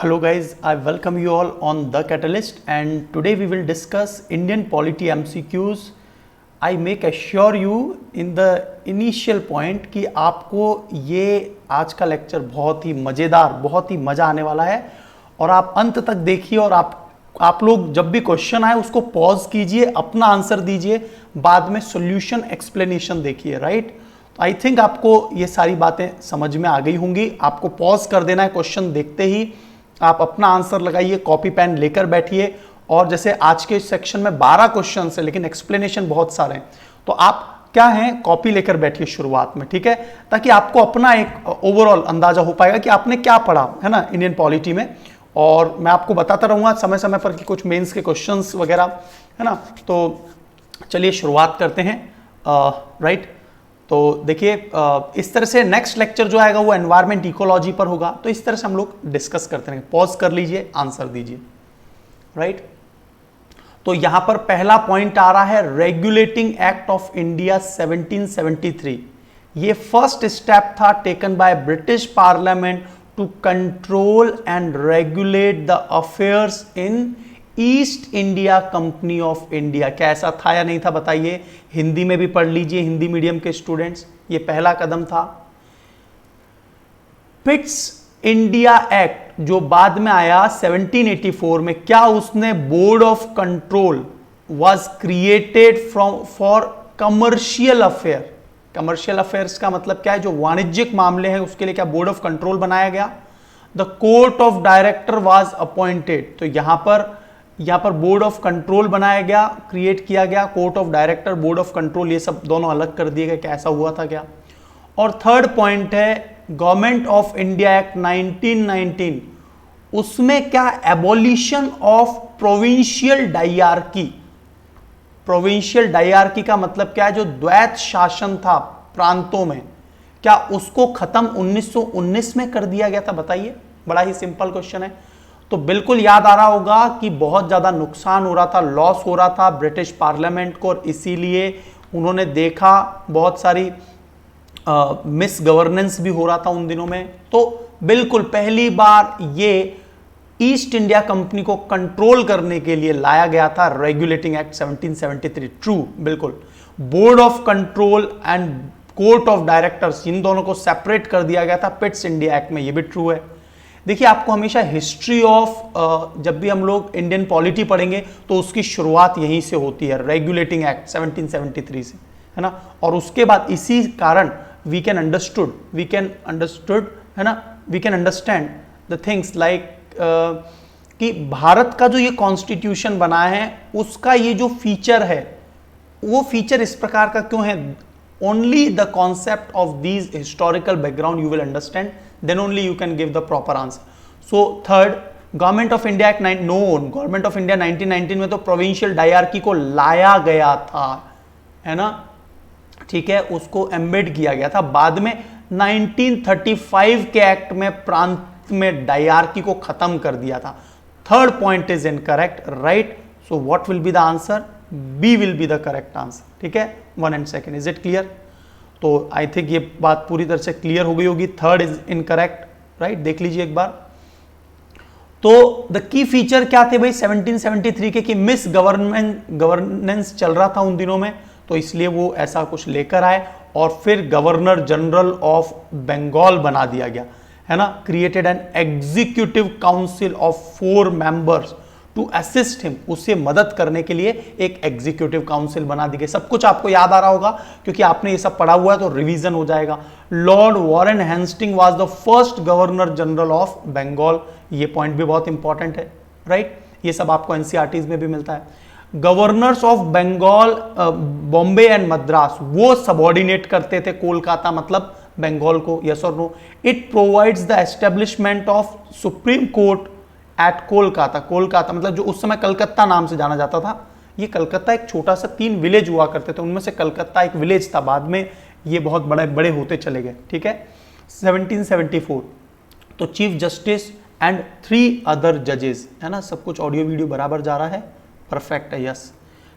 Hello guys, I welcome you all on The Catalyst and today we will discuss Indian polity MCQs. I make assure you in the initial point कि आपको ये आज का lecture बहुत ही मज़ेदार, बहुत ही मज़ा आने वाला है और आप अंत तक देखिए और आप लोग जब भी क्वेश्चन आए उसको पॉज कीजिए, अपना आंसर दीजिए, बाद में सॉल्यूशन एक्सप्लेनेशन देखिए, राइट। तो आई थिंक आपको ये सारी बातें समझ में आ गई होंगी। आपको पॉज कर देना है, क्वेश्चन देखते ही आप अपना आंसर लगाइए, कॉपी पेन लेकर बैठिए और जैसे आज के सेक्शन में 12 क्वेश्चन है लेकिन एक्सप्लेनेशन बहुत सारे हैं, तो आप क्या हैं, कॉपी लेकर बैठिए शुरुआत में, ठीक है, ताकि आपको अपना एक ओवरऑल अंदाजा हो पाएगा कि आपने क्या पढ़ा है ना इंडियन पॉलिटी में। और मैं आपको बताता रहूंगा समय समय पर कि कुछ मेंस के क्वेश्चंस वगैरह है ना। तो चलिए शुरुआत करते हैं, राइट। तो देखिए इस तरह से नेक्स्ट लेक्चर जो आएगा वो एनवायरमेंट इकोलॉजी पर होगा, तो इस तरह से हम लोग डिस्कस करते रहेंगे। पॉज कर लीजिए, आंसर दीजिए, राइट। तो यहां पर पहला पॉइंट आ रहा है रेगुलेटिंग एक्ट ऑफ इंडिया 1773। ये फर्स्ट स्टेप था taken by British parliament to control and regulate the affairs in East India Company of India. क्या ऐसा था या नहीं था बताइए, हिंदी में भी पढ़ लीजिए, हिंदी मीडियम के स्टूडेंट्स। ये पहला कदम था। पिट्स इंडिया एक्ट जो बाद में आया 1784 में, क्या उसने board of control was created from for commercial affair. Commercial affairs का मतलब क्या है, जो वाणिज्यिक मामले हैं उसके लिए क्या बोर्ड ऑफ कंट्रोल बनाया गया। The court of director was appointed, तो यहां पर बोर्ड ऑफ कंट्रोल बनाया गया, क्रिएट किया गया। Court of director, board of control, ये सब दोनों अलग कर दिए गए, क्या ऐसा हुआ था क्या। और थर्ड पॉइंट है गवर्नमेंट ऑफ इंडिया एक्ट 1919, उसमें क्या abolition of provincial dyarchy. Provincial dyarchy का मतलब क्या है, जो द्वैत शासन था प्रांतों में, क्या उसको खत्म 1919 में कर दिया गया था बताइए। बड़ा ही सिंपल क्वेश्चन है। तो बिल्कुल याद आ रहा होगा कि बहुत ज्यादा नुकसान हो रहा था, लॉस हो रहा था ब्रिटिश पार्लियामेंट को, और इसीलिए उन्होंने देखा बहुत सारी मिस गवर्नेंस भी हो रहा था उन दिनों में। तो बिल्कुल पहली बार ये ईस्ट इंडिया कंपनी को कंट्रोल करने के लिए लाया गया था रेगुलेटिंग एक्ट 1773। ट्रू, बिल्कुल। Board of control and court of directors, इन दोनों को सेपरेट कर दिया गया था पिट्स इंडिया एक्ट में, ये भी ट्रू है। देखिए आपको हमेशा हिस्ट्री ऑफ जब भी हम लोग इंडियन पॉलिटी पढ़ेंगे तो उसकी शुरुआत यहीं से होती है, रेगुलेटिंग एक्ट 1773 से, है ना। और उसके बाद इसी कारण वी कैन अंडरस्टूड है ना, we can understand the things like कि भारत का जो ये कॉन्स्टिट्यूशन बना है उसका ये जो फीचर है वो फीचर इस प्रकार का क्यों है। Only the concept of these historical background you will understand, then only you can give the proper answer. So third, government of India act government of India 1919 में तो प्रोविंशियल डायरकी को लाया गया था, है ना, ठीक है, उसको एम्बेड किया गया था। बाद में 1935 के एक्ट में प्रांत में डायरकी को खत्म कर दिया था। Third point is incorrect, right. So what will be the answer, B will be the correct answer, ठीक है। 1 and 2, इज इट क्लियर। तो आई थिंक ये बात पूरी तरह से क्लियर हो गई होगी। Third is incorrect, right. देख लीजिए एक बार। तो द की फीचर क्या थे भाई 1773 के, कि मिस गवर्नेंस चल रहा था उन दिनों में, तो इसलिए वो ऐसा कुछ लेकर आए और फिर गवर्नर जनरल ऑफ बंगाल बना दिया गया, है ना। Created an executive council of 4 members to assist him, उससे मदद करने के लिए एक एग्जीक्यूटिव काउंसिल बना दी गई। सब कुछ आपको याद आ रहा होगा क्योंकि आपने ये सब पढ़ा हुआ है, तो रिवीजन हो जाएगा। Lord Warren Hasting was the first governor general of Bengal, ये पॉइंट भी बहुत इंपॉर्टेंट है, राइट। ये सब आपको एनसीईआरटीज में भी मिलता है। Governors of Bengal, Bombay and Madras, वो सबऑर्डिनेट करते थे कोलकाता मतलब बंगाल को, यस और no. It provides the establishment of supreme court at Kolkata मतलब जो उस समय कलकत्ता नाम से जाना जाता था। ये कलकत्ता एक छोटा सा 3 विलेज हुआ करते थे, उनमें से कलकत्ता एक विलेज था, बाद में ये बहुत बड़े बड़े होते चले गए, ठीक है। 1774 तो चीफ जस्टिस एंड 3 अदर जजेस, है ना। सब कुछ ऑडियो वीडियो बराबर जा रहा है, परफेक्ट है, यस,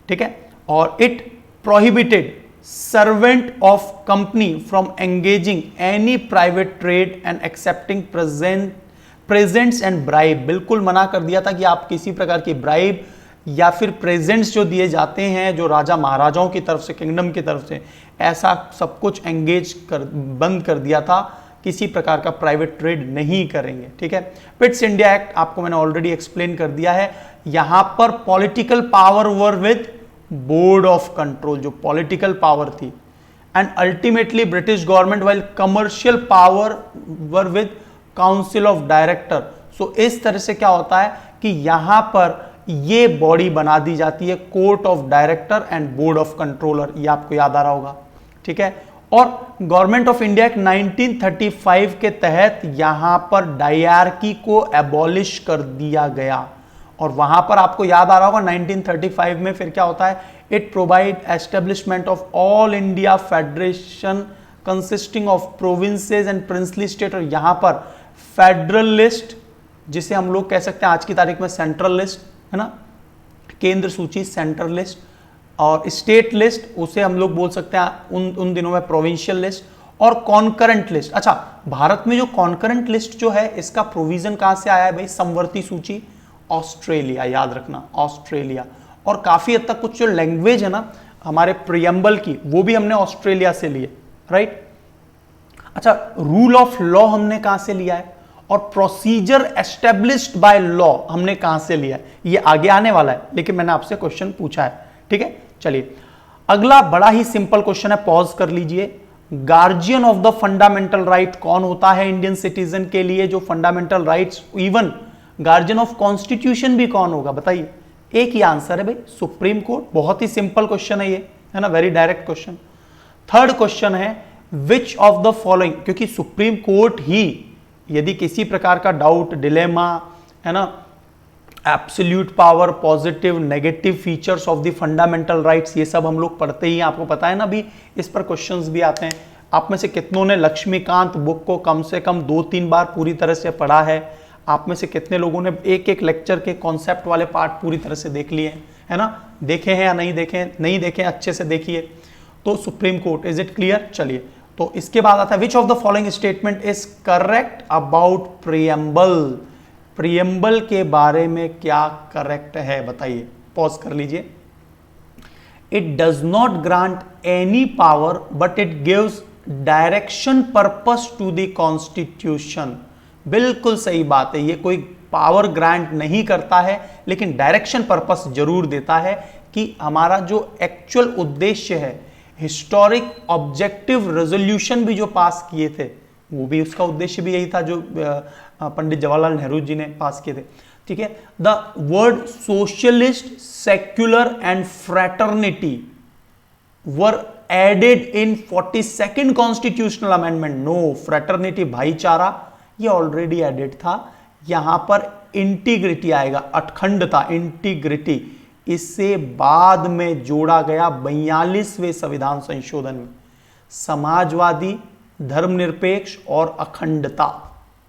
ठीक है। और it prohibited servant of company from engaging any private trade and accepting presents and bribe, बिल्कुल मना कर दिया था कि आप किसी प्रकार की ब्राइब या फिर प्रेजेंट्स जो दिए जाते हैं जो राजा महाराजाओं की तरफ से, किंगडम की तरफ से, ऐसा सब कुछ एंगेज कर बंद कर दिया था, किसी प्रकार का प्राइवेट ट्रेड नहीं करेंगे। ठीक है। पिट्स इंडिया एक्ट आपको मैंने ऑलरेडी एक्सप्लेन कर दिया है। यहां पर political power were with board of control, जो पॉलिटिकल पावर थी, and ultimately British government while commercial power were with council of director. So इस तरह से क्या होता है कि यहां पर ये बॉडी बना दी जाती है court of director and board of controller, ये आपको याद आ रहा होगा। ठीक है। और गवर्नमेंट ऑफ इंडिया एक्ट 1935 के तहत यहां पर डायरकी को एबॉलिश कर दिया गया, और वहां पर आपको याद आ रहा होगा 1935 में फिर क्या होता है, it provide establishment of all India federation consisting of provinces and princely state, और यहां पर फेडरल लिस्ट, जिसे हम लोग कह सकते हैं आज की तारीख में सेंट्रल लिस्ट, है ना, केंद्र सूची सेंट्रल लिस्ट, और स्टेट लिस्ट उसे हम लोग बोल सकते हैं उन दिनों में प्रोविंशियल लिस्ट, और कॉन्करेंट लिस्ट। अच्छा, भारत में जो कॉन्करेंट लिस्ट जो है इसका प्रोविजन कहां से आया है भाई, समवर्ती सूची, ऑस्ट्रेलिया, याद रखना ऑस्ट्रेलिया। और काफी हद तक कुछ जो लैंग्वेज है ना हमारे प्रियम्बल की, वो भी हमने ऑस्ट्रेलिया से लिए, राइट। अच्छा, रूल ऑफ लॉ हमने कहां से लिया है, और प्रोसीजर एस्टेब्लिश्ड बाय लॉ हमने कहां से लिया है, ये आगे आने वाला है, लेकिन मैंने आपसे क्वेश्चन पूछा है। ठीक है, चलिए अगला बड़ा ही सिंपल क्वेश्चन है, पॉज कर लीजिए। Guardian of the fundamental right कौन होता है इंडियन सिटीजन के लिए, जो fundamental rights, even guardian of constitution भी कौन होगा, बताइए। एक ही आंसर है भाई, सुप्रीम कोर्ट। बहुत ही सिंपल क्वेश्चन है ये, है ना, very direct question. Third question है विच ऑफ द फॉलोइंग, क्योंकि सुप्रीम कोर्ट ही यदि किसी प्रकार का डाउट, डिलेमा, है ना, absolute power, positive negative features of the fundamental rights, ये सब हम लोग पढ़ते ही, आपको पता है ना, भी इस पर क्वेश्चंस भी आते हैं। आप में से कितनों ने लक्ष्मीकांत बुक को कम से कम 2-3 बार पूरी तरह से पढ़ा है? आप में से कितने लोगों ने एक एक लेक्चर के कॉन्सेप्ट वाले पार्ट पूरी तरह से देख लिए हैं, है ना, देखे हैं या नहीं देखे? नहीं देखे, अच्छे से देखिए। तो supreme court, is it clear? चलिए, तो इसके बाद आता है which of the following statement is correct about preamble. Preamble के बारे में क्या करेक्ट है, बताइए, पॉज कर लीजिए। It does not grant any power but it gives direction purpose to the constitution. बिल्कुल सही बात है, ये कोई पावर ग्रांट नहीं करता है, लेकिन डायरेक्शन पर्पस जरूर देता है कि हमारा जो एक्चुअल उद्देश्य है, हिस्टोरिक ऑब्जेक्टिव रेजोल्यूशन भी जो पास किए थे, वो भी उसका उद्देश्य भी यही था जो पंडित जवाहरलाल नेहरू जी ने पास किए थे। ठीक है। The word socialist, secular and fraternity were added in 42nd constitutional amendment. No, fraternity भाईचारा ये ऑलरेडी एडेड था। यहां पर इंटीग्रिटी आएगा, अखंडता, इंटीग्रिटी, इससे बाद में जोड़ा गया 42वें संविधान संशोधन में, समाजवादी, धर्मनिरपेक्ष और अखंडता।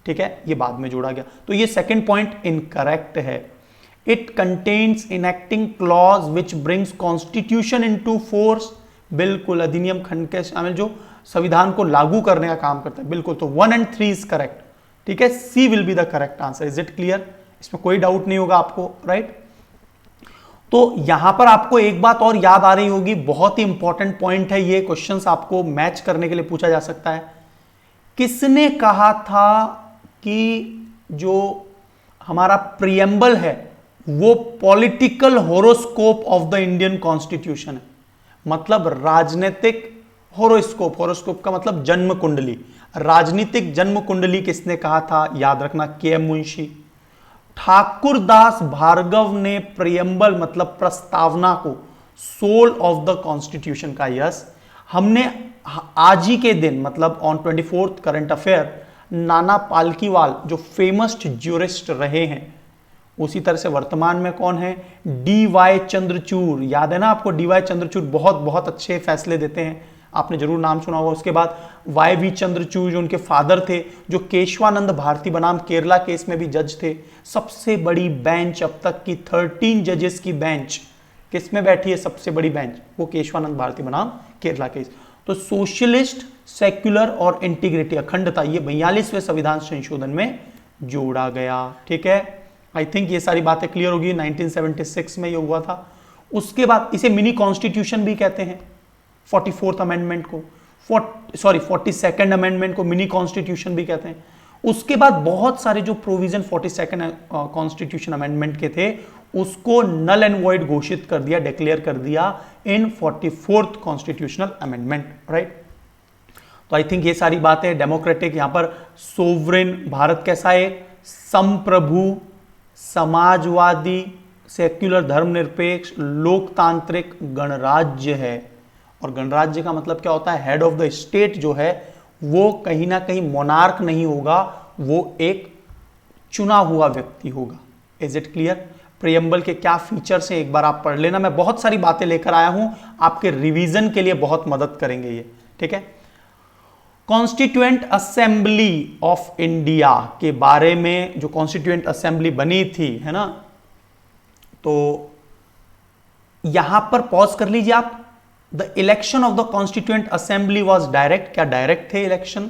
ठीक है, ये बाद में जोड़ा गया। तो ये सेकंड पॉइंट इनकरेक्ट है। It contains enacting clause which brings constitution into force. बिल्कुल, अधिनियम खंड के शामिल जो संविधान को लागू करने का काम करता है, बिल्कुल। तो 1 and 3 इज करेक्ट। ठीक है, C will be the correct answer. Is it clear? इसमें कोई डाउट नहीं होगा आपको, राइट? तो यहां पर आपको एक बात और याद आ रही होगी, बहुत ही इंपॉर्टेंट पॉइंट है ये, क्वेश्चंस आपको मैच करने के लिए पूछा जा सकता है। किसने कहा था कि जो हमारा प्रियम्बल है वो political horoscope of the Indian constitution है? मतलब राजनीतिक होरोस्कोप, होरोस्कोप का मतलब जन्म कुंडली, राजनीतिक जन्म कुंडली किसने कहा था? याद रखना, के.एम. मुंशी। ठाकुरदास भार्गव ने प्रियम्बल मतलब प्रस्तावना को सोल ऑफ द कॉन्स्टिट्यूशन का। यस, हमने आज ही के दिन मतलब ऑन 24th करंट अफेयर नाना पालकीवाल जो फेमस ज्यूरिस्ट रहे हैं, उसी तरह से वर्तमान में कौन है? डी.वाई. चंद्रचूड़। याद है ना आपको, डी.वाई. चंद्रचूड़ बहुत बहुत अच्छे फैसले देते हैं, आपने जरूर नाम सुना होगा। उसके बाद वाई.वी. चंद्रचूड़ जो उनके फादर थे, जो केशवानंद भारती बनाम केरला केस में भी जज थे। सबसे बड़ी बेंच अब तक की 13 जजेस की बेंच किस में बैठी है? सबसे बड़ी बेंच वो केशवानंद भारती बनाम केरला केस। तो सोशलिस्ट, सेक्युलर और इंटीग्रिटी, अखंडता, ये 42वें संविधान संशोधन में जोड़ा गया। ठीक है, आई थिंक ये सारी बातें क्लियर होगी। 1976 में ये हुआ था। उसके बाद इसे मिनी कॉन्स्टिट्यूशन भी कहते हैं, 44th अमेंडमेंट को, 42nd अमेंडमेंट को मिनी कॉन्स्टिट्यूशन भी कहते हैं। उसके बाद बहुत सारे जो प्रोविजन 42nd कॉन्स्टिट्यूशन अमेंडमेंट के थे उसको नल एंड वॉइड घोषित कर दिया, डिक्लेयर कर दिया इन 44th कॉन्स्टिट्यूशनल अमेंडमेंट, राइट। तो आई थिंक ये सारी बातें डेमोक्रेटिक, यहां पर सोवरेन, भारत कैसा है, संप्रभु, समाजवादी, सेक्युलर, धर्मनिरपेक्ष, लोकतांत्रिक, गणराज्य है। और गणराज्य का मतलब क्या होता है, हेड ऑफ द स्टेट जो है वो कहीं ना कहीं मोनार्क नहीं होगा, वो एक चुना हुआ व्यक्ति होगा। Is it clear? प्रियम्बल के क्या फीचर्स हैं एक बार आप पढ़ लेना। मैं बहुत सारी बातें लेकर आया हूं, आपके रिवीजन के लिए बहुत मदद करेंगे ये। ठीक है, कॉन्स्टिट्यूएंट असेंबली ऑफ इंडिया के बारे में, जो कॉन्स्टिट्यूएंट असेंबली बनी थी, है ना, तो यहां पर पॉज कर लीजिए आप। The election of the constituent assembly was direct. क्या डायरेक्ट थे इलेक्शन?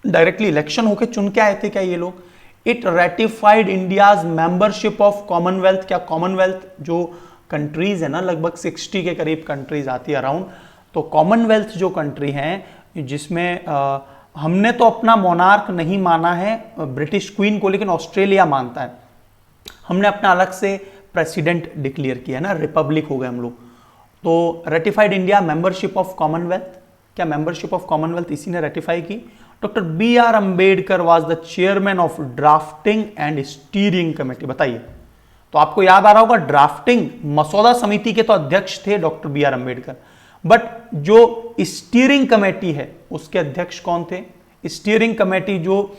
डायरेक्टली इलेक्शन होके चुन के आए थे क्या ये लोग? It ratified India's membership of Commonwealth. क्या कॉमनवेल्थ जो कंट्रीज है ना, लगभग 60 के करीब कंट्रीज आती है अराउंड, तो कॉमनवेल्थ जो कंट्री हैं जिसमें हमने तो अपना मोनार्क नहीं माना है ब्रिटिश क्वीन को, लेकिन ऑस्ट्रेलिया मानता है। हमने अपना अलग से प्रेसिडेंट डिक्लेयर किया ना, रिपब्लिक हो गए हम लोग। तो ratified India membership of Commonwealth. क्या मेंबरशिप ऑफ कॉमनवेल्थ इसी ने रेटिफाई की? Doctor B R Ambedkar was the chairman of drafting and steering committee. बताइए, तो आपको याद आ रहा होगा ड्राफ्टिंग मसौदा समिति के तो अध्यक्ष थे doctor B R Ambedkar, but जो स्टीयरिंग कमेटी है उसके अध्यक्ष कौन थे? स्टीयरिंग कमेटी जो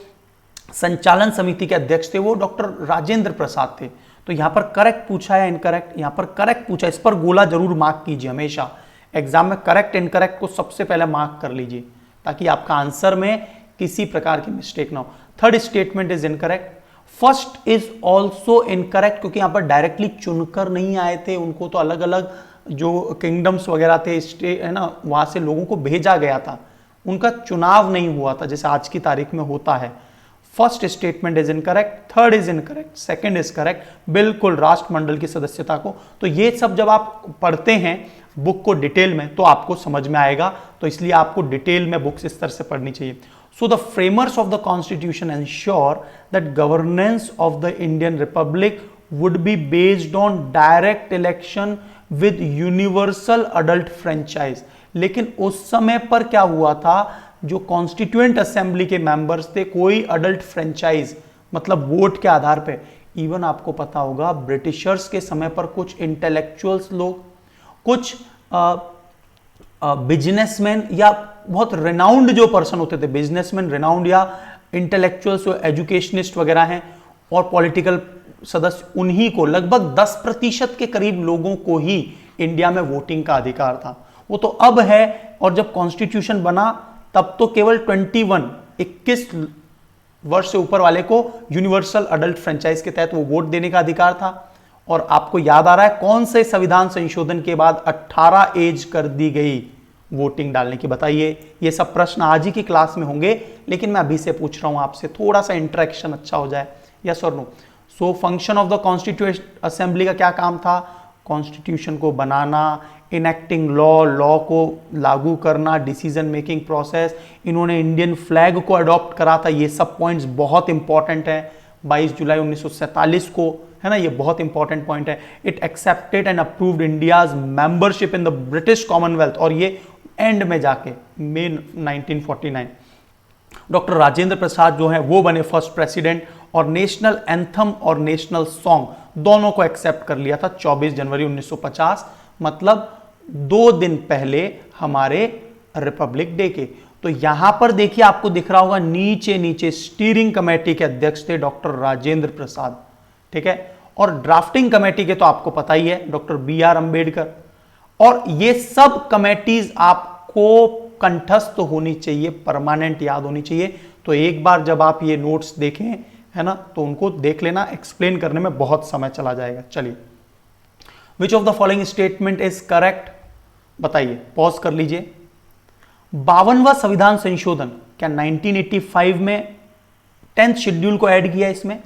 संचालन समिति के अध्यक्ष थे वो डॉक्टर राजेंद्र प्रसाद थे। तो यहां पर करेक्ट पूछा है इनकरेक्ट? यहां पर करेक्ट पूछा, इस पर गोला जरूर मार्क कीजिए हमेशा एग्जाम में। करेक्ट इनकरेक्ट को सबसे पहले मार्क कर लीजिए ताकि आपका आंसर में किसी प्रकार की मिस्टेक ना हो। Third statement is incorrect. First is also incorrect, क्योंकि यहां पर डायरेक्टली चुनकर नहीं आए थे, उनको तो अलग अलग जो किंगडम्स वगैरह थे, स्टेट है ना, वहां से लोगों को भेजा गया था, उनका चुनाव नहीं हुआ था जैसे आज की तारीख में होता है। First statement is incorrect, third is incorrect, second is correct. बिल्कुल राष्ट्रमंडल की सदस्यता को, तो ये सब जब आप पढ़ते हैं बुक को डिटेल में तो आपको समझ में आएगा, तो इसलिए आपको डिटेल में बुक्स इस तरह से पढ़नी चाहिए। So the framers of the constitution ensure that governance of the Indian Republic would be based on direct election with universal adult franchise. लेकिन उस समय पर क्या हुआ था, जो कॉन्स्टिट्यूएंट असेंबली के मेंबर्स थे, कोई अडल्ट फ्रेंचाइज मतलब वोट के आधार पे, इवन आपको पता होगा ब्रिटिशर्स के समय पर कुछ इंटेलेक्चुअल्स लोग, कुछ बिजनेसमैन या बहुत रिनाउंड जो पर्सन होते थे, बिजनेसमैन रिनाउंड या इंटेलेक्चुअल्स जो एजुकेशनिस्ट वगैरह हैं और पॉलिटिकल सदस्य, उन्हीं को लगभग 10% के करीब लोगों को ही इंडिया में वोटिंग का अधिकार था। वो तो अब है, और जब कॉन्स्टिट्यूशन बना तब तो केवल 21 वर्ष से ऊपर वाले को यूनिवर्सल अडल्ट फ्रेंचाइज के तहत वो वोट देने का अधिकार था। और आपको याद आ रहा है कौन से संविधान संशोधन के बाद 18 एज कर दी गई वोटिंग डालने की? बताइए। ये सब प्रश्न आज ही की क्लास में होंगे, लेकिन मैं अभी से पूछ रहा हूं आपसे, थोड़ा सा इंटरेक्शन अच्छा हो जाए। यस और no? So function of the constituent assembly का क्या काम था? कॉन्स्टिट्यूशन को बनाना, इनेक्टिंग लॉ, लॉ को लागू करना, डिसीजन मेकिंग प्रोसेस। इन्होंने इंडियन फ्लैग को अडॉप्ट करा था। ये सब पॉइंट्स बहुत इंपॉर्टेंट है। 22 जुलाई 1947 को, है ना, ये बहुत इंपॉर्टेंट पॉइंट है। It accepted and approved India's membership in the British Commonwealth, और ये एंड में जाके मे 1949 डॉक्टर राजेंद्र प्रसाद जो है वो बने फर्स्ट प्रेसिडेंट, और नेशनल एंथम और नेशनल सॉन्ग दोनों को एक्सेप्ट कर लिया था 24 जनवरी 1950, मतलब 2 दिन पहले हमारे रिपब्लिक डे के। तो यहां पर देखिए, आपको दिख रहा होगा नीचे नीचे स्टीयरिंग कमेटी के अध्यक्ष थे डॉक्टर राजेंद्र प्रसाद, ठीक है, और ड्राफ्टिंग कमेटी के तो आपको पता ही है डॉक्टर बी आर अंबेडकर। और ये सब कमेटीज आपको कंठस्थ होनी चाहिए, परमानेंट याद होनी चाहिए। तो एक बार जब आप ये नोट्स देखें, है ना, तो उनको देख लेना, एक्सप्लेन करने में बहुत समय चला जाएगा। चलिए, विच of the following statement is correct? बताइए, पॉज कर लीजिए। 52वां संविधान संशोधन क्या 1985 में 10th शेड्यूल को ऐड किया इसमें।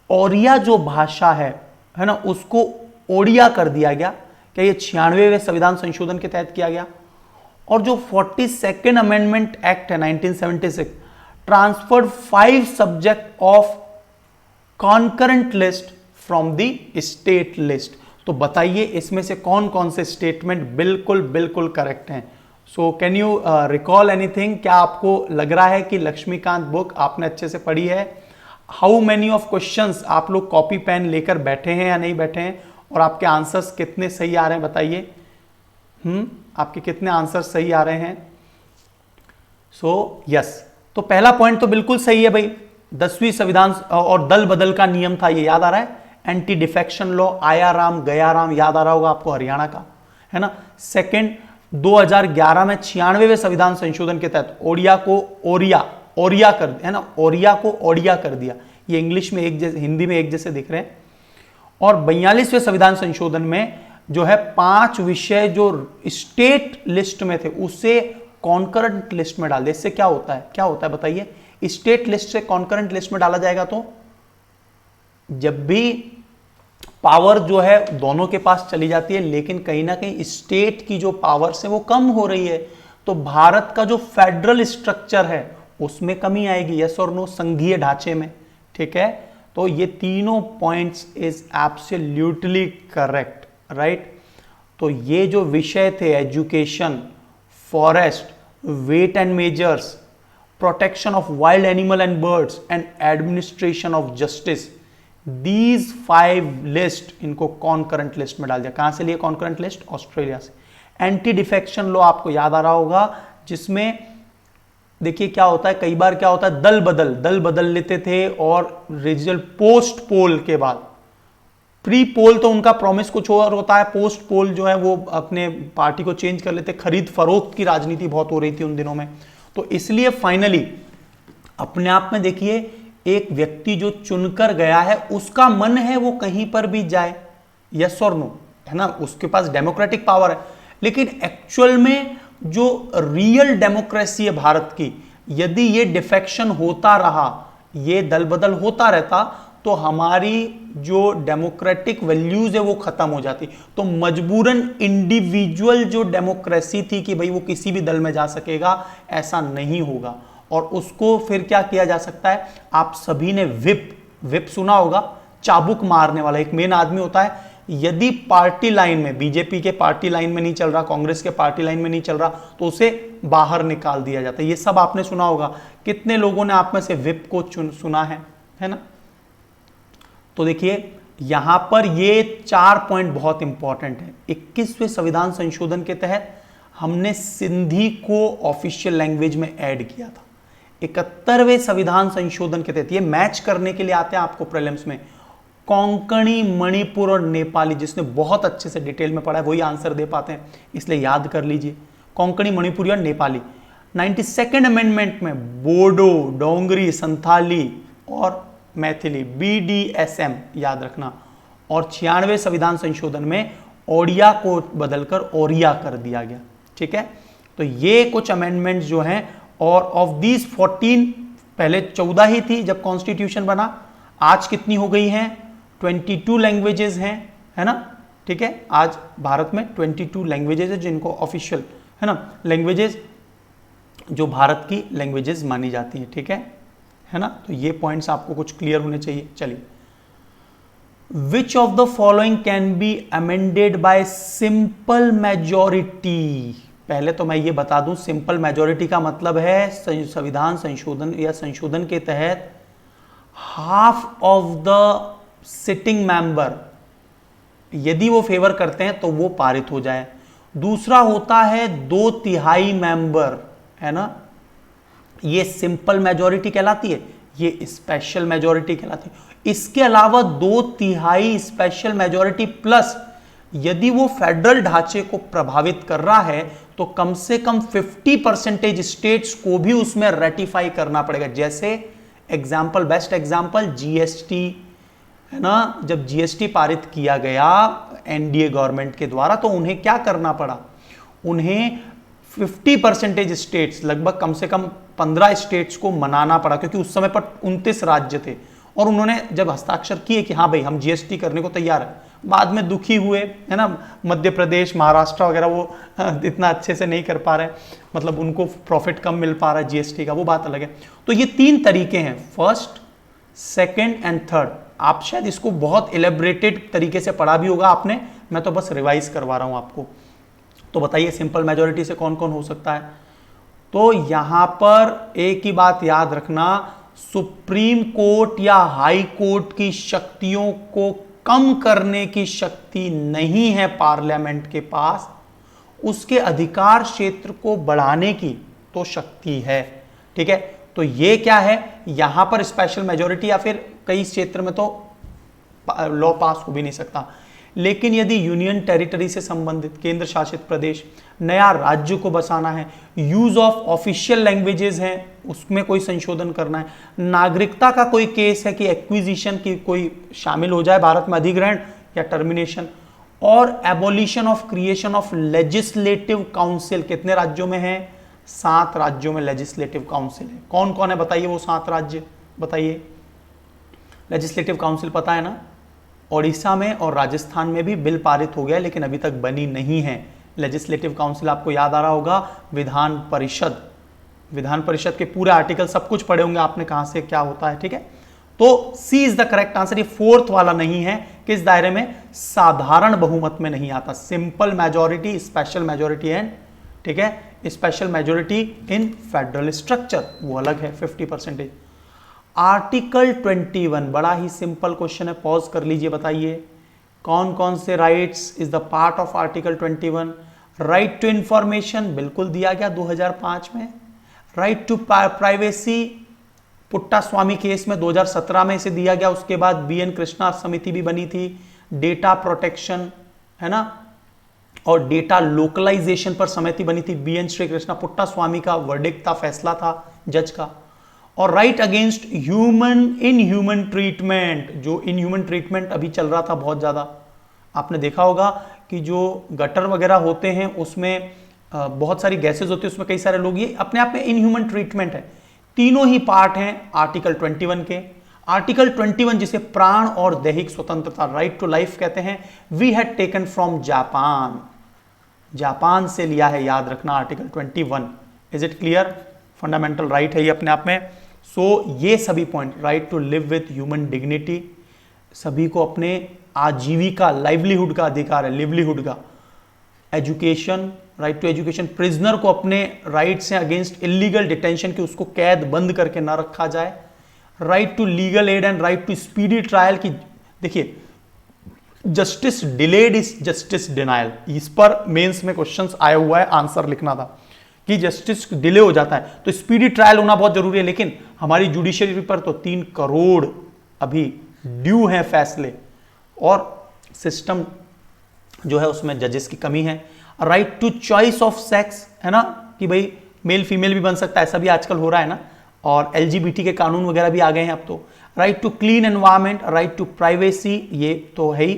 ओरिया जो भाषा है ना, उसको ओडिया कर दिया गया। क्या ये 96वें संविधान संशोधन के तहत किया गया। और जो 42nd अमेंडमेंट एक्ट है 1976, transferred 5 subject of concurrent list from the state list. तो बताइए इसमें से कौन कौन से स्टेटमेंट बिल्कुल बिल्कुल करेक्ट हैं। So can you recall anything? क्या आपको लग रहा है कि लक्ष्मीकांत बुक आपने अच्छे से पढ़ी है? हाउ मेनी ऑफ क्वेश्चंस आप लोग कॉपी पेन लेकर बैठे हैं या नहीं बैठे हैं, और आपके आंसर्स कितने सही आ रहे हैं बताइए। आपके कितने आंसर्स सही आ रहे हैं? सो यस, तो पहला पॉइंट तो बिल्कुल सही है भाई। 10वीं संविधान और दल बदल का नियम था, ये याद आ रहा है। एंटी डिफेक्शन लॉ, आया राम गया राम, याद आ रहा होगा आपको, हरियाणा का है ना। सेकंड, 2011 में 96वें संविधान संशोधन के तहत ओडिया को ओरिया कर है ना, ओरिया को ओडिया कर दिया। ये इंग्लिश में एक जैसे, हिंदी में एक जैसे दिख रहे हैं। और 42वें संविधान संशोधन में जो है 5 विषय जो स्टेट लिस्ट में थे उसे कॉन्करेंट लिस्ट में डाल दिया। इससे क्या होता है बताइए। स्टेट लिस्ट से कॉन्करेंट लिस्ट में डाला जाएगा तो जब भी पावर जो है दोनों के पास चली जाती है, लेकिन कहीं ना कहीं स्टेट की जो पावर्स है वो कम हो रही है, तो भारत का जो फेडरल स्ट्रक्चर है उसमें कमी आएगी। यस और नो, संघीय ढांचे में। ठीक है, तो ये तीनों points is absolutely correct, right. तो ये जो विषय थे, education, forest, weight and measures, protection of wild animal and birds and administration of justice, these 5 list, इनको कॉन्करेंट लिस्ट में डाल दिया। कहां से लिए कॉन्करेंट लिस्ट? ऑस्ट्रेलिया से। एंटी डिफेक्शन लॉ आपको याद आ रहा होगा, जिसमें देखिए क्या होता है, कई बार क्या होता है, दल बदल लेते थे और रिजल्ट पोस्ट पोल के बाद, प्री पोल तो उनका प्रॉमिस कुछ और होता है, पोस्ट पोल जो है वो अपने पार्टी को चेंज कर लेते। खरीद फरोख्त की राजनीति बहुत हो रही थी उन दिनों में, तो इसलिए फाइनली अपने आप में देखिए, एक व्यक्ति जो चुनकर गया है उसका मन है वो कहीं पर भी जाए, यस और नो, है ना, उसके पास डेमोक्रेटिक पावर है। लेकिन एक्चुअल में जो रियल डेमोक्रेसी है भारत की, यदि ये डिफेक्शन होता रहा, ये दल बदल होता रहता, तो हमारी जो डेमोक्रेटिक वैल्यूज है वो खत्म हो जाती। तो मजबूरन इंडिविजुअल जो डेमोक्रेसी थी कि भाई वो किसी भी दल में जा सकेगा, ऐसा नहीं होगा। और उसको फिर क्या किया जा सकता है, आप सभी ने विप सुना होगा, चाबुक मारने वाला एक मेन आदमी होता है। यदि पार्टी लाइन में, बीजेपी के पार्टी लाइन में नहीं चल रहा, कांग्रेस के पार्टी लाइन में नहीं चल रहा, तो उसे बाहर निकाल दिया जाता है। ये सब आपने सुना होगा। कितने लोगों ने आप में से विप को सुना है ना। तो देखिए यहां पर ये 4 पॉइंट बहुत इंपॉर्टेंट है। 21वें संविधान संशोधन के तहत हमने सिंधी को ऑफिशियल लैंग्वेज में ऐड किया था। 71वें संविधान संशोधन के तहत, ये मैच करने के लिए आते हैं आपको प्रीलिम्स में, कोंकणी, मणिपुर और नेपाली, जिसने बहुत अच्छे से डिटेल में पढ़ा है वही आंसर दे पाते हैं, इसलिए याद कर लीजिए, कोंकणी, मणिपुरी और नेपाली। 92nd अमेंडमेंट में बोडो, डोंगरी, संथाली और मैथिली, BDSM याद रखना। और 96वें संविधान संशोधन में ओडिया को बदलकर ओरिया कर दिया गया। ठीक है, तो ये कुछ अमेंडमेंट्स जो हैं, और ऑफ दीज 14, पहले 14 ही थी जब कॉन्स्टिट्यूशन बना, आज कितनी हो गई हैं, 22 लैंग्वेजेस हैं, है ना। ठीक है, आज भारत में 22 लैंग्वेजेस है जिनको ऑफिशियल, है ना, लैंग्वेजेस जो भारत की लैंग्वेजेस मानी जाती है। ठीक है ना। तो ये पॉइंट्स आपको कुछ क्लियर होने चाहिए। चलिए, विच of the following can be amended bye simple majority. पहले तो मैं ये बता दूं, सिंपल मेजॉरिटी का मतलब है संविधान संशोधन या संशोधन के तहत half of the sitting member, यदि वो फेवर करते हैं तो वो पारित हो जाए। दूसरा होता है 2/3 मेंबर, है ना, ये सिंपल मेजॉरिटी कहलाती है, ये स्पेशल मेजॉरिटी कहलाती है। इसके अलावा 2/3 स्पेशल मेजॉरिटी प्लस यदि वो फेडरल ढांचे को प्रभावित कर रहा है तो कम से कम 50% स्टेट्स को भी उसमें रेटिफाई करना पड़ेगा। जैसे एग्जाम्पल, बेस्ट एग्जाम्पल जीएसटी, है ना, जब जीएसटी पारित किया गया एनडीए गवर्नमेंट के द्वारा, तो उन्हें क्या करना पड़ा, उन्हें 50% स्टेट्स, लगभग कम से कम 15 स्टेट्स को मनाना पड़ा, क्योंकि उस समय पर 29 राज्य थे और उन्होंने जब हस्ताक्षर किए कि हाँ भाई हम जीएसटी करने को तैयार है, बाद में दुखी हुए, है ना, मध्य प्रदेश, महाराष्ट्र वगैरह वो इतना अच्छे से नहीं कर पा रहे, मतलब उनको प्रॉफिट कम मिल पा रहा है जीएसटी का, वो बात अलग है। तो ये 3 तरीके हैं, फर्स्ट, सेकेंड एंड थर्ड। आप शायद इसको बहुत इलेबरेटेड तरीके से पढ़ा भी होगा आपने, मैं तो बस रिवाइज करवा रहा हूं आपको। तो बताइए सिंपल मेजोरिटी से कौन कौन हो सकता है। तो यहां पर एक ही बात याद रखना, सुप्रीम कोर्ट या हाई कोर्ट की शक्तियों को कम करने की शक्ति नहीं है पार्लियामेंट के पास, उसके अधिकार क्षेत्र को बढ़ाने की तो शक्ति है। ठीक है, तो ये क्या है, यहां पर स्पेशल मेजोरिटी या फिर कई क्षेत्र में तो लॉ पास हो भी नहीं सकता, लेकिन यदि यूनियन टेरिटरी से संबंधित केंद्र शासित प्रदेश नया राज्य को बसाना है, यूज ऑफ ऑफिशियल लैंग्वेजेस हैं उसमें कोई संशोधन करना है, नागरिकता का कोई केस है कि एक्विजिशन की कोई शामिल हो जाए भारत में, अधिग्रहण या टर्मिनेशन, और abolition of creation of legislative council, कितने राज्यों में है, 7 राज्यों में लेजिस्लेटिव काउंसिल है। कौन कौन है बताइए वो 7 राज्य, बताइए। लेजिस्लेटिव काउंसिल पता है ना, ओडिशा में और राजस्थान में भी बिल पारित हो गया लेकिन अभी तक बनी नहीं है। लेजिस्लेटिव काउंसिल आपको याद आ रहा होगा, विधान परिषद, विधान परिषद के पूरे आर्टिकल सब कुछ पढ़े होंगे आपने, कहां से क्या होता है। ठीक है, तो सी इज द करेक्ट आंसर। ये 4th वाला नहीं है, किस दायरे में, साधारण बहुमत में नहीं आता, simple majority, special majority and, ठीक है, special majority in federal structure वो अलग है 50%। आर्टिकल 21 बड़ा ही सिंपल क्वेश्चन है, पॉज कर लीजिए, बताइए कौन कौन से rights is the part of article 21। Right to information बिल्कुल दिया गया 2005 में, right to privacy Puttaswamy case में 2017 में इसे दिया गया, उसके बाद बीएन कृष्णा समिति भी बनी थी, डेटा प्रोटेक्शन, है ना, और डेटा लोकलाइजेशन पर समिति बनी थी, बीएन श्री कृष्णा पुट्टा स्वामी का वर्डिक्ट था, फैसला था जज का, और राइट अगेंस्ट इनह्यूमन ट्रीटमेंट, जो इनह्यूमन ट्रीटमेंट अभी चल रहा था बहुत ज्यादा, आपने देखा होगा कि जो गटर वगैरह होते हैं उसमें बहुत सारी गैसेज होती है, उसमें कई सारे लोग, ये अपने आप में इनह्यूमन ट्रीटमेंट है। तीनों ही पार्ट हैं आर्टिकल 21 के। आर्टिकल 21 जिसे प्राण और दैहिक स्वतंत्रता, राइट टू लाइफ कहते हैं, we had taken from Japan, Japan से लिया है, याद रखना article 21। Is it clear? Fundamental right है ये अपने आप में। सो ये सभी point, right to live with human dignity, सभी को अपने आजीविका, लाइवलीहुड का अधिकार है, लिवलीहुड का, education, right to education, prisoner को अपने राइट्स हैं अगेंस्ट इलीगल डिटेंशन की, उसको कैद बंद करके ना रखा जाए, right to legal aid and right to speedy trial की, देखिए justice delayed is justice denial, इस पर मेंस में क्वेश्चंस आया हुआ है, आंसर लिखना था कि जस्टिस डिले हो जाता है तो स्पीडी ट्रायल होना बहुत जरूरी है, लेकिन हमारी जुडिशरी पर तो 3 करोड़ अभी ड्यू है फैसले, और सिस्टम जो है उसमें जजेस की कमी है। Right to choice of sex, है ना, कि भाई मेल फीमेल भी बन सकता है, ऐसा भी आजकल हो रहा है ना, और एलजीबीटी के कानून वगैरह भी आ गए हैं अब तो। Right to clean environment, right to privacy, ये तो है ही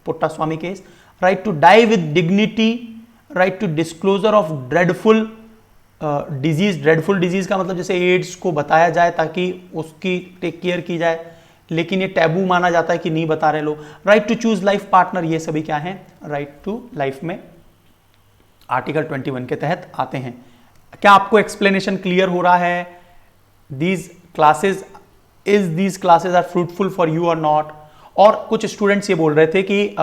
Puttaswamy case. Right to die with dignity, right to disclosure of dreadful disease, dreadful disease का मतलब जैसे एड्स को बताया जाए ताकि उसकी टेक केयर की जाए, लेकिन ये टैबू माना जाता है कि नहीं बता रहे लोग। Right to choose life partner, ये सभी क्या है, राइट टू लाइफ में आर्टिकल 21 के तहत आते हैं। क्या आपको एक्सप्लेनेशन क्लियर हो रहा है? These classes, is these classes are fruitful for you और नॉट? और कुछ स्टूडेंट्स ये बोल रहे थे कि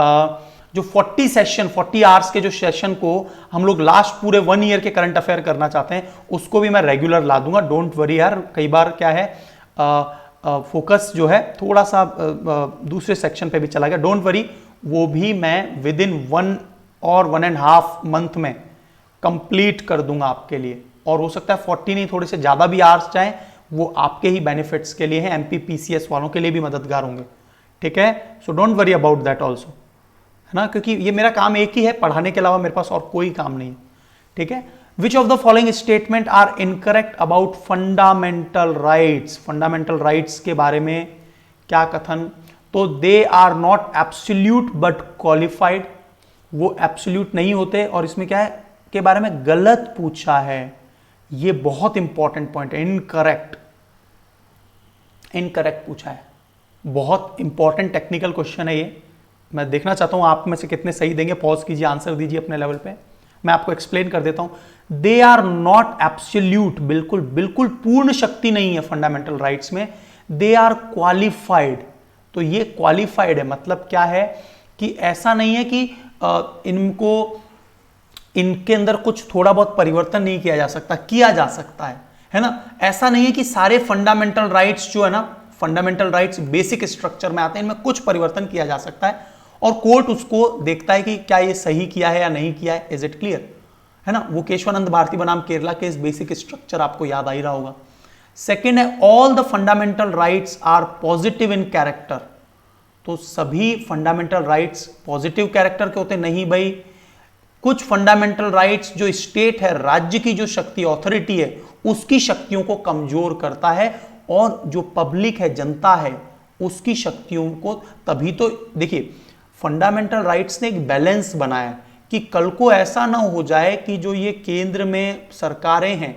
जो 40 आवर्स के जो सेशन को हम लोग लास्ट पूरे 1 ईयर के करंट अफेयर करना चाहते हैं, उसको भी मैं रेगुलर ला दूंगा, डोंट वरी यार। कई बार क्या है, फोकस जो है थोड़ा सा दूसरे सेक्शन पे भी चला गया, डोंट वरी, वो भी मैं विद इन 1 और 1.5 मंथ में कंप्लीट कर दूंगा आपके लिए। और हो सकता है 40 नहीं, थोड़े से ज्यादा भी आवर्स चाहें, वो आपके ही बेनिफिट्स के लिए हैं, एमपी पीसीएस वालों के लिए भी मददगार होंगे, ठीक है। So don't worry about that also, है ना, क्योंकि ये मेरा काम एक ही है, पढ़ाने के अलावा मेरे पास और कोई काम नहीं है, ठीक है। Which of the following statement are incorrect about fundamental rights? Fundamental rights के बारे में क्या कथन? तो they are not absolute but qualified, वो एब्सोल्यूट नहीं होते, और इसमें क्या है के बारे में गलत पूछा है। ये बहुत इंपॉर्टेंट पॉइंट है, इनकरेक्ट पूछा है। बहुत इंपॉर्टेंट टेक्निकल क्वेश्चन है ये। मैं देखना चाहता हूं आप में से कितने सही देंगे। पॉज कीजिए, आंसर दीजिए अपने लेवल पे। मैं आपको एक्सप्लेन कर देता हूं। दे आर नॉट एब्सोल्यूट, बिल्कुल पूर्ण शक्ति नहीं है फंडामेंटल राइट्स में। They are qualified. तो ये क्वालिफाइड है, मतलब क्या है कि ऐसा नहीं है कि इनके अंदर कुछ थोड़ा बहुत परिवर्तन नहीं किया जा सकता, किया जा सकता है ना। ऐसा नहीं है कि सारे फंडामेंटल राइट्स जो है ना, फंडामेंटल राइट्स बेसिक स्ट्रक्चर में आते हैं, इनमें कुछ परिवर्तन किया जा सकता है और कोर्ट उसको देखता है कि क्या ये सही किया है या नहीं किया है। इज इट क्लियर, है ना। वो केशवानंद भारती बनाम केरला केस, बेसिक स्ट्रक्चर आपको याद आ ही रहा होगा। सेकेंड है all the fundamental rights are positive in character. तो सभी फंडामेंटल राइट्स पॉजिटिव कैरेक्टर के होते नहीं भाई। कुछ फंडामेंटल राइट्स जो स्टेट है, राज्य की जो शक्ति, ऑथोरिटी है, उसकी शक्तियों को कमजोर करता है और जो पब्लिक है, जनता है, उसकी शक्तियों को। तभी तो देखिए फंडामेंटल राइट्स ने एक बैलेंस बनाया कि कल को ऐसा ना हो जाए कि जो ये केंद्र में सरकारें हैं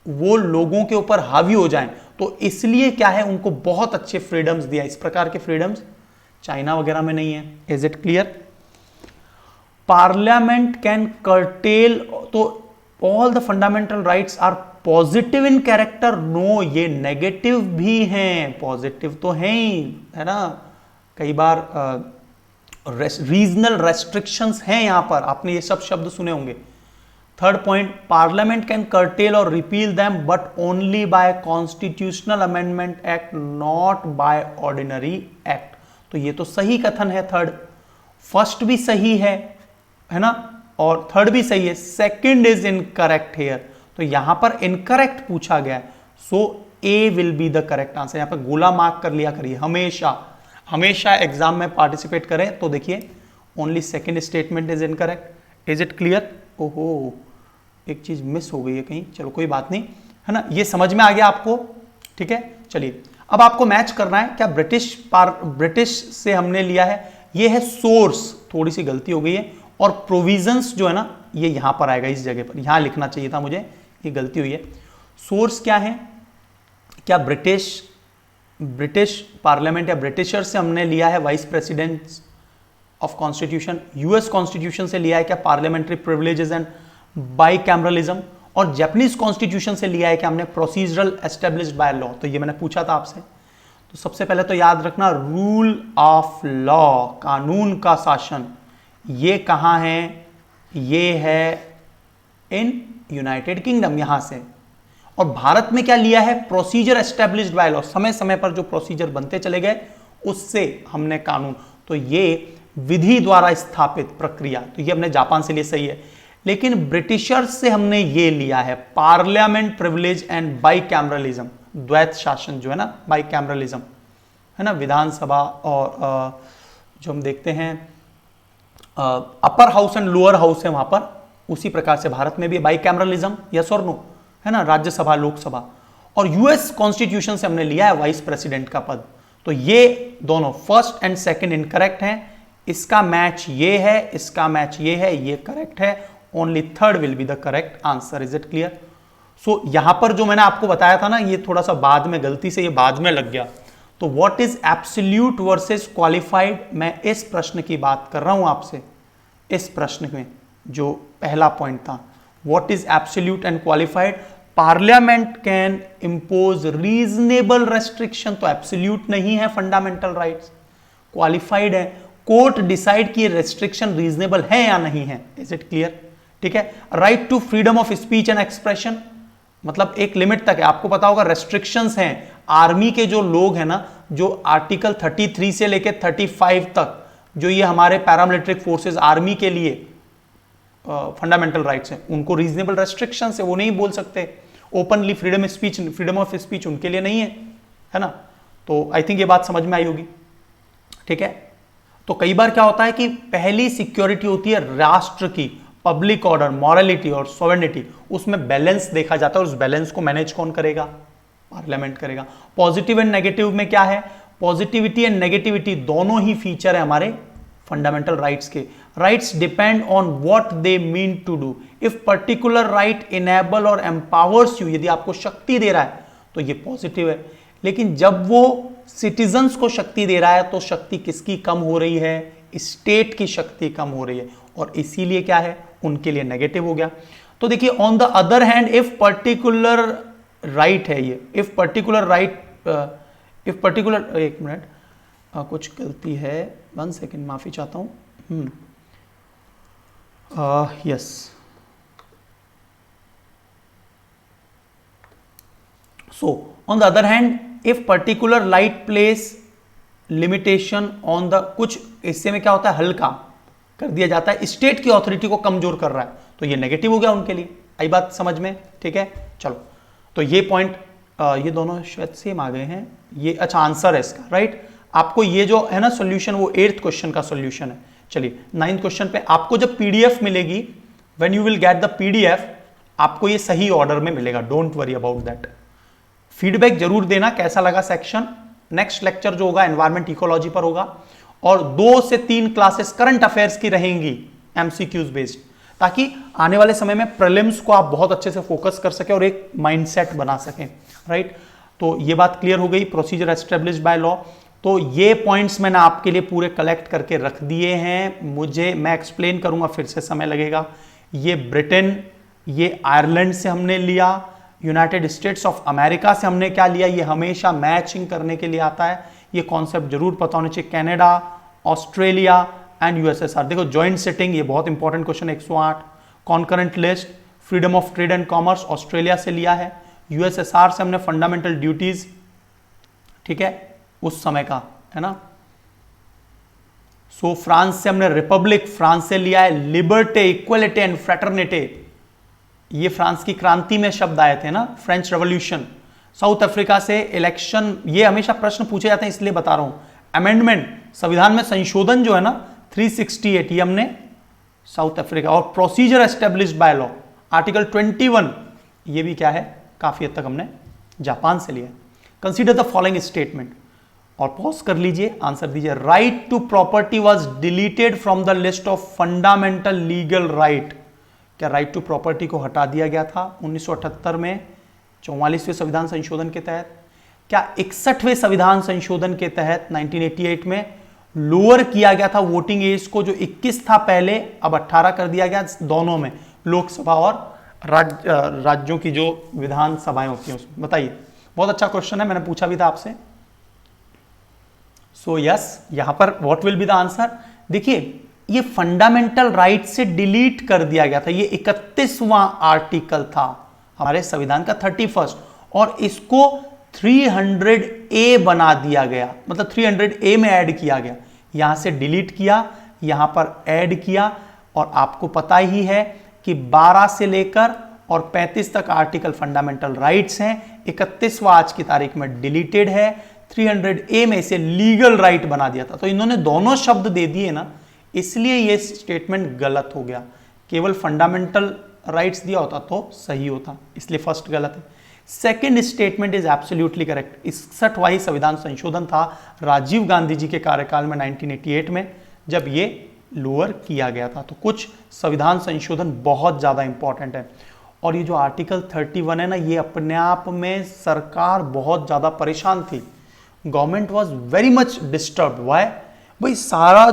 वो लोगों के ऊपर हावी हो जाएं। तो इसलिए क्या है, उनको बहुत अच्छे फ्रीडम्स दिया। इस प्रकार के फ्रीडम्स चाइना वगैरह में नहीं है। Is it clear. Parliament can curtail, तो all the fundamental rights are positive in character. No, ये नेगेटिव भी हैं, पॉजिटिव तो हैं ही, है ना। कई बार रीजनल रेस्ट्रिक्शंस हैं यहां पर, आपने ये सब शब्द सुने होंगे। Third point, parliament can curtail और repeal them but only by constitutional amendment act, not by ordinary act. तो ये तो सही कथन है। थर्ड, फर्स्ट भी सही है ना, और थर्ड भी सही है। सेकंड इज इनकरेक्ट हियर, तो यहां पर इनकरेक्ट पूछा गया है। So A will be the correct answer. यहां पर गोला मार्क कर लिया करिए हमेशा एग्जाम में पार्टिसिपेट करें तो देखिए only second statement is incorrect. Is it clear. ओहो, एक चीज मिस हो गई है कहीं, चलो कोई बात नहीं, है ना। ये समझ में आ गया आपको, ठीक है। चलिए अब आपको मैच करना है। क्या ब्रिटिश से हमने लिया है, ये है सोर्स, थोड़ी सी गलती हो गई है, और प्रोविजंस जो है ना ये यहां पर आएगा, इस जगह पर, यहां लिखना चाहिए था मुझे, ये गलती हुई है। सोर्स क्या है, क्या ब्रिटिश पार्लियामेंट या ब्रिटिशर से हमने लिया है vice president of constitution. US constitution से लिया है क्या पार्लियामेंट्री प्रिविलेजेस एंड बाइकैमरलिज्म, और जापानीज कॉन्स्टिट्यूशन से लिया है कि हमने प्रोसीजरल एस्टेब्लिश्ड बाय लॉ। तो ये मैंने पूछा था आपसे। तो सबसे पहले तो याद रखना, रूल ऑफ लॉ, कानून का शासन, ये कहां है, ये है इन यूनाइटेड किंगडम, यहां से। और भारत में क्या लिया है, प्रोसीजर एस्टेब्लिश्ड बाय लॉ, समय समय पर जो प्रोसीजर बनते चले गए उससे हमने कानून। तो ये विधि द्वारा स्थापित प्रक्रिया, तो ये हमने जापान से लिए, सही है। लेकिन ब्रिटिशर्स से हमने ये लिया है पार्लियामेंट प्रिविलेज एंड बाइकैमरलिज्म, द्वैत शासन जो है ना, बाइकैमरलिज्म, है ना। विधानसभा और जो हम देखते हैं upper house and lower house है वहां पर, उसी प्रकार से भारत में भी बाइकैमरलिज्म, यस और नो, है ना, राज्यसभा लोकसभा। और यूएस कॉन्स्टिट्यूशन से हमने लिया है वाइस प्रेसिडेंट का पद। तो ये दोनों फर्स्ट एंड सेकंड इनकरेक्ट हैं। इसका मैच ये है, इसका मैच ये है, ये करेक्ट है। Only third will be the correct answer. Is it clear. So यहां पर जो मैंने आपको बताया था ना, ये थोड़ा सा बाद में, गलती से ये बाद में लग गया। तो what is absolute versus qualified, मैं इस प्रश्न की बात कर रहा हूं आपसे। इस प्रश्न में जो पहला पॉइंट था, what is absolute and qualified. Parliament can impose reasonable restriction, तो एब्सोल्यूट नहीं है फंडामेंटल राइट्स, क्वालिफाइड है। कोर्ट डिसाइड कि रेस्ट्रिक्शन रीजनेबल है या नहीं है। इज इट क्लियर, ठीक है। Right to freedom of speech and expression, मतलब एक लिमिट तक है। आपको पता होगा रेस्ट्रिक्शंस हैं। आर्मी के जो लोग हैं ना, जो आर्टिकल 33 से लेकर 35 तक, जो ये हमारे पैरामिलिट्रिक फोर्सेस आर्मी के लिए फंडामेंटल राइट्स हैं, उनको रीजनेबल रेस्ट्रिक्शंस है, वो नहीं बोल सकते ओपनली। फ्रीडम ऑफ स्पीच उनके लिए नहीं है ना। तो आई थिंक ये बात समझ में आई होगी, ठीक है। तो कई बार क्या होता है कि पहली सिक्योरिटी होती है राष्ट्र की, पब्लिक ऑर्डर, मॉरलिटी और सॉवरेनिटी, उसमें बैलेंस देखा जाता है और उस बैलेंस को मैनेज कौन करेगा, पार्लियामेंट करेगा। पॉजिटिव एंड नेगेटिव में क्या है, पॉजिटिविटी एंड नेगेटिविटी दोनों ही फीचर है हमारे फंडामेंटल राइट्स के। Rights depend on what they mean to do. If particular right enable और एम्पावर्स यू, यदि आपको शक्ति दे रहा है तो ये पॉजिटिव है, लेकिन जब वो सिटीजन्स को शक्ति दे रहा है तो शक्ति किसकी कम हो रही है? स्टेट की शक्ति कम हो रही है, और इसीलिए क्या है, उनके लिए नेगेटिव हो गया। तो देखिए on the other hand if particular right है ये, if particular right, if particular, एक मिनट कुछ गलती है, 1 सेकेंड, माफी चाहता हूं। Yes, so on the other hand if particular right place limitation on the, कुछ हिस्से में क्या होता है, हल्का कर दिया जाता है, स्टेट की ऑथोरिटी को कमजोर कर रहा है, तो ये नेगेटिव हो गया उनके लिए। आई बात समझ में? ठीक है, चलो, तो ये पॉइंट, ये दोनों शायद सेम आ गए हैं, ये अच्छा आंसर है इसका, राइट। आपको ये जो है ना सॉल्यूशन, वो 8th क्वेश्चन का सॉल्यूशन है। चलिए 9th क्वेश्चन पे आपको जब पीडीएफ मिलेगी, when you will get the PDF, आपको ये सही ऑर्डर में मिलेगा, don't worry about that. Feedback जरूर देना कैसा लगा सेक्शन। नेक्स्ट लेक्चर जो होगा एनवायरमेंट इकोलॉजी पर होगा, और 2 से 3 क्लासेस करंट अफेयर्स की रहेंगी एमसीक्यूज बेस्ड, ताकि आने वाले समय में प्रीलिम्स को आप बहुत अच्छे से फोकस कर सके और एक माइंडसेट बना सकें, राइट। तो ये बात क्लियर हो गई, प्रोसीजर एस्टेब्लिश्ड बाय लॉ। तो ये पॉइंट्स मैंने आपके लिए पूरे कलेक्ट करके रख दिए हैं, मैं एक्सप्लेन करूंगा, फिर से समय लगेगा। ये ब्रिटेन, ये आयरलैंड से हमने लिया, यूनाइटेड स्टेट्स ऑफ अमेरिका से हमने क्या लिया, ये हमेशा मैचिंग करने के लिए आता है, ये कॉन्सेप्ट जरूर पता होने चाहिए। कनाडा, ऑस्ट्रेलिया एंड यूएसएसआर, देखो जॉइंट सिटिंग, ये बहुत important question 108। Concurrent list, freedom of trade and commerce, Australia से लिया है। यूएसएसआर से हमने फंडामेंटल ड्यूटीज, ठीक है, उस समय का है ना। सो फ्रांस से हमने रिपब्लिक, फ्रांस से लिया है। लिबर्टी, इक्वलिटी एंड फ्रेटर्निटी, ये फ्रांस की क्रांति में शब्द आए थे ना, फ्रेंच रेवोल्यूशन। साउथ अफ्रीका से इलेक्शन, ये हमेशा प्रश्न पूछे जाते हैं इसलिए बता रहा हूं। अमेंडमेंट, संविधान में संशोधन जो है ना 368, ये हमने साउथ अफ्रीका। और procedure established by law, article 21, ये भी क्या है, काफी हद तक हमने जापान से लिया। कंसीडर द फॉलोइंग स्टेटमेंट, और पॉज कर लीजिए, आंसर दीजिए। Right to property was deleted from the list of fundamental legal right. क्या राइट टू प्रॉपर्टी को हटा दिया गया था 1978 में 44वें संविधान संशोधन के तहत? क्या 61वें संविधान संशोधन के तहत 1988 में लोअर किया गया था वोटिंग एज को, जो 21 था पहले, अब 18 कर दिया गया, दोनों में, लोकसभा और राज्यों की जो विधानसभाएं होती हैं उसमें? बताइए, बहुत अच्छा क्वेश्चन है, मैंने पूछा भी था आपसे। सो यस, यहां पर what will be the answer? देखिए ये फंडामेंटल राइट से डिलीट कर दिया गया था, ये 31वां आर्टिकल था हमारे संविधान का 31st, और इसको 300A बना दिया गया, मतलब 300A में ऐड किया गया। यहां से डिलीट किया, यहां पर ऐड किया, और आपको पता ही है कि 12 से लेकर और 35 तक आर्टिकल फंडामेंटल राइट्स हैं, 31वां आज की तारीख में डिलीटेड है, 300A में इसे लीगल राइट बना दिया था। तो इन्होंने दोनों शब्द दे दिए ना, इसलिए यह स्टेटमेंट गलत हो गया। केवल फंडामेंटल राइट्स दिया होता तो सही होता, इसलिए फर्स्ट गलत है। Second statement is absolutely correct. 61वां संविधान संशोधन था राजीव गांधी जी के कार्यकाल में 1988 में, जब ये लोअर किया गया था। तो कुछ संविधान संशोधन बहुत ज्यादा इंपॉर्टेंट है। और ये जो आर्टिकल 31 है ना, ये अपने आप में सरकार बहुत ज्यादा परेशान थी, government was very much disturb. Why? भाई सारा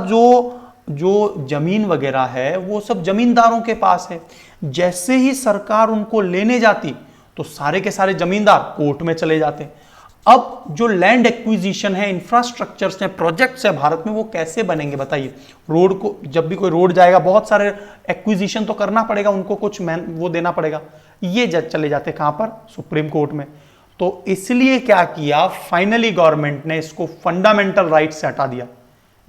जो जमीन वगैरह है वो सब जमींदारों के पास है, जैसे ही सरकार उनको लेने जाती तो सारे के सारे जमींदार कोर्ट में चले जाते। अब जो लैंड एक्विजिशन है, इंफ्रास्ट्रक्चर्स हैं, प्रोजेक्ट्स है भारत में, वो कैसे बनेंगे बताइए? रोड को, जब भी कोई रोड जाएगा बहुत सारे एक्विजिशन तो करना पड़ेगा, उनको कुछ वो देना पड़ेगा, ये चले जाते कहां पर? सुप्रीम कोर्ट में। तो इसलिए क्या किया, फाइनली गवर्नमेंट ने इसको फंडामेंटल राइट से हटा दिया।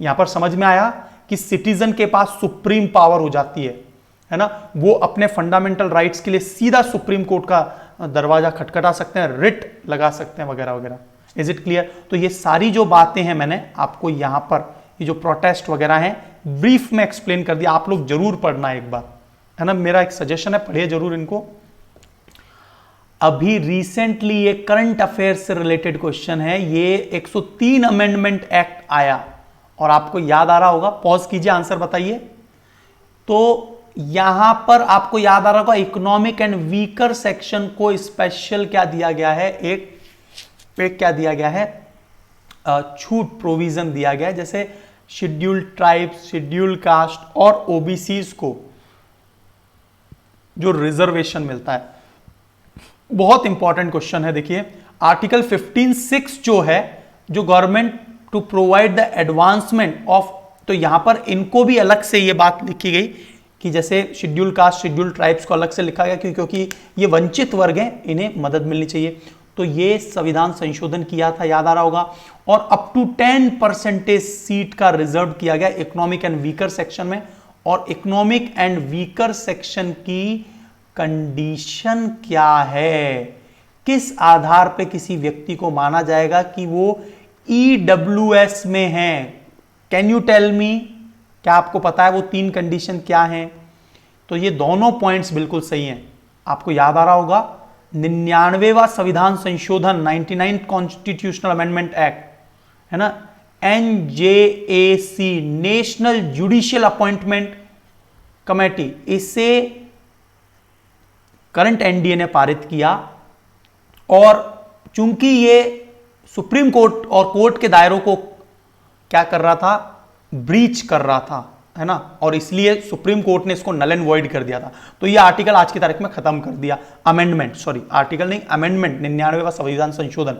यहां पर समझ में आया कि सिटीजन के पास सुप्रीम पावर हो जाती है ना, वो अपने फंडामेंटल राइट्स के लिए सीधा सुप्रीम कोर्ट का दरवाजा खटखटा सकते हैं, रिट लगा सकते हैं, वगैरह वगैरह। Is it clear? तो ये सारी जो बातें हैं मैंने आपको यहां पर, ये जो प्रोटेस्ट वगैरह हैं, ब्रीफ में एक्सप्लेन कर दिया। आप लोग जरूर पढ़ना एक बार, है ना, मेरा एक सजेशन है, पढ़िए जरूर इनको। अभी रिसेंटली ये करंट अफेयर से रिलेटेड क्वेश्चन है, ये 103 अमेंडमेंट एक्ट आया और आपको याद आ रहा होगा, पॉज कीजिए, आंसर बताइए। तो यहां पर आपको याद आ रहा होगा इकोनॉमिक एंड वीकर सेक्शन को स्पेशल क्या दिया गया है, एक क्या दिया गया है, छूट प्रोविजन दिया गया है, जैसे शेड्यूल्ड ट्राइब्स, शेड्यूल्ड कास्ट और ओबीसीज को जो रिजर्वेशन मिलता है। बहुत इंपॉर्टेंट क्वेश्चन है, देखिए आर्टिकल 15(6) जो है, जो government to provide the advancement of, तो यहां पर इनको भी अलग से ये बात लिखी गई कि जैसे शेड्यूल कास्ट, शेड्यूल ट्राइब्स को अलग से लिखा गया क्योंकि ये वंचित वर्ग हैं, इन्हें मदद मिलनी चाहिए। तो ये संविधान संशोधन किया था, याद आ रहा होगा, और अप टू 10% सीट का रिजर्व किया गया इकोनॉमिक एंड वीकर सेक्शन में। और इकोनॉमिक एंड वीकर सेक्शन की कंडीशन क्या है, किस आधार पे किसी व्यक्ति को माना जाएगा कि वो ईडब्ल्यूएस में है? कैन यू टेल मी, क्या आपको पता है वो 3 कंडीशन क्या हैं? तो ये दोनों पॉइंट्स बिल्कुल सही हैं। आपको याद आ रहा होगा 99वां संविधान संशोधन, 99th कॉन्स्टिट्यूशनल अमेंडमेंट एक्ट, है ना, NJAC, national judicial appointment committee, इसे करंट एनडीए ने पारित किया। और चूंकि ये सुप्रीम कोर्ट और कोर्ट के दायरों को क्या कर रहा था, ब्रीच कर रहा था, है ना, और इसलिए सुप्रीम कोर्ट ने इसको नल एंड वॉइड कर दिया था। तो ये आर्टिकल आज की तारीख में खत्म कर दिया, अमेंडमेंट, सॉरी आर्टिकल नहीं, अमेंडमेंट, 99वां संविधान संशोधन।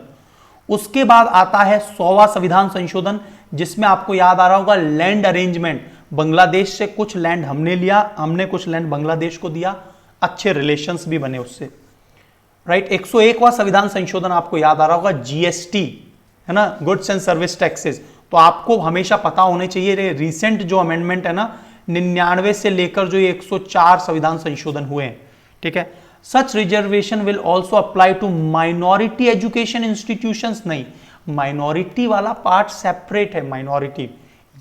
उसके बाद आता है 100वां संविधान संशोधन, जिसमें आपको याद आ रहा होगा लैंड अरेंजमेंट, बांग्लादेश से कुछ लैंड हमने लिया, हमने कुछ लैंड बांग्लादेश को दिया, अच्छे रिलेशंस भी बने उससे, राइट। 101वां संविधान संशोधन आपको याद आ रहा होगा, जीएसटी, है ना, गुड्स एंड सर्विस टैक्सेस। तो आपको हमेशा पता होने चाहिए, रिसेंट जो अमेंडमेंट है ना 99 से लेकर जो ये 104 संविधान संशोधन हुए हैं, ठीक है। Such reservation will also apply to minority education institutions, नहीं, माइनॉरिटी वाला पार्ट सेपरेट है, माइनॉरिटी